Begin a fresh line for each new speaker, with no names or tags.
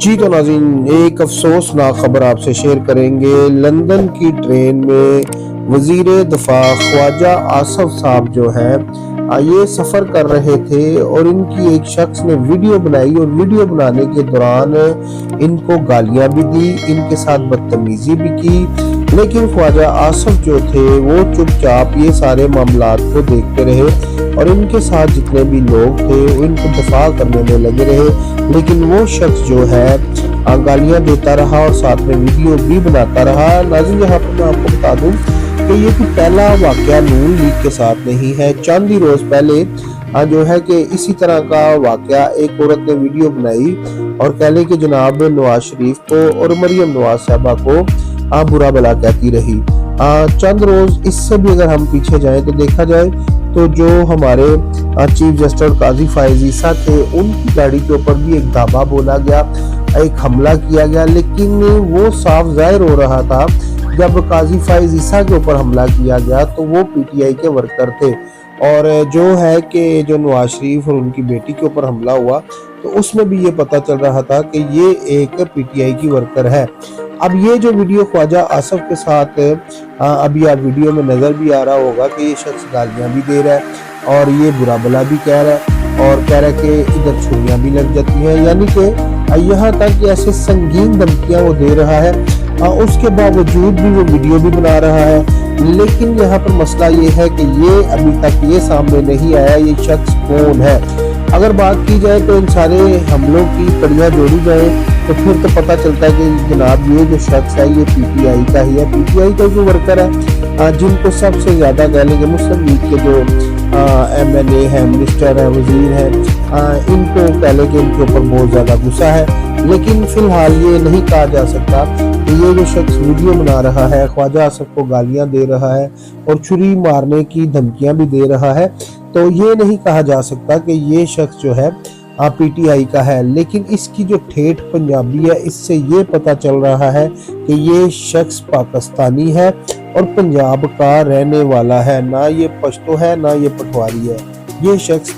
जी तो नाज़रीन, एक अफसोसनाक खबर आपसे शेयर करेंगे। लंदन की ट्रेन में वज़ीर दफ़ा ख्वाजा आसफ साहब जो है ये सफ़र कर रहे थे और इनकी एक शख्स ने वीडियो बनाई और वीडियो बनाने के दौरान इनको गालियां भी दी, इनके साथ बदतमीजी भी की। लेकिन ख्वाजा आसफ जो थे वो चुपचाप ये सारे मामलात को देखते रहे और इनके साथ जितने भी लोग थे वो इनको दफा करने में लगे रहे। लेकिन वो शख्स जो है गालियां देता रहा और साथ में वीडियो भी बनाता रहा। नाज़रीन, यहाँ पर मैं आपको बता दूं कि ये कोई पहला वाकया नून लीग के साथ नहीं है। चंद ही रोज पहले जो है कि इसी तरह का वाकया एक औरत ने वीडियो बनाई और कह ले कि जनाब नवाज शरीफ को और मरियम नवाज साहबा को बुरा भला कहती रही। चंद रोज इससे भी अगर हम पीछे जाएं तो देखा जाए तो जो हमारे चीफ जस्टिस काजी फायज ईसा थे उनकी गाड़ी के ऊपर भी एक धावा बोला गया, एक हमला किया गया। लेकिन वो साफ जाहिर हो रहा था जब काजी फायज ईसा के ऊपर हमला किया गया तो वो पीटीआई के वर्कर थे, और जो है कि जो नवाज शरीफ और उनकी बेटी के ऊपर हमला हुआ तो उसमें भी ये पता चल रहा था कि ये एक पीटीआई की वर्कर है। अब ये जो वीडियो ख्वाजा आसफ के साथ अभी आप वीडियो में नजर भी आ रहा होगा कि ये शख्स गालियां भी दे रहा है और ये बुरा भला भी कह रहा है और कह रहा है कि इधर छुरियां भी लग जाती हैं, यानी कि यहाँ तक कि ऐसे संगीन धमकियां वो दे रहा है। उसके बावजूद भी वो वीडियो भी बना रहा है। लेकिन यहाँ पर मसला ये है कि ये अभी तक ये सामने नहीं आया ये शख्स कौन है। अगर बात की जाए तो इन सारे हमलों की कड़ियां जोड़ी जाए तो फिर तो पता चलता है कि जनाब ये जो शख्स है ये पीटीआई का ही है, पीटीआई का जो वर्कर है जिनको सबसे ज्यादा कह लेंगे मुस्लिम लीग के जो एमएनए है, मिनिस्टर है, वजीर है, इनको कह लेंगे इनके ऊपर बहुत ज्यादा गुस्सा है। लेकिन फिलहाल ये नहीं कहा जा सकता कि ये जो शख्स वीडियो बना रहा है ख्वाजा आसफ को गालियां दे रहा है और छुरी मारने की धमकियां भी दे रहा है, तो ये नहीं कहा जा सकता कि ये शख्स जो है पीटीआई का है। लेकिन इसकी जो ठेठ पंजाबी है इससे ये पता चल रहा है कि ये शख्स पाकिस्तानी है और पंजाब का रहने वाला है, ना ये पश्तो है ना ये पटवारी है। ये शख्स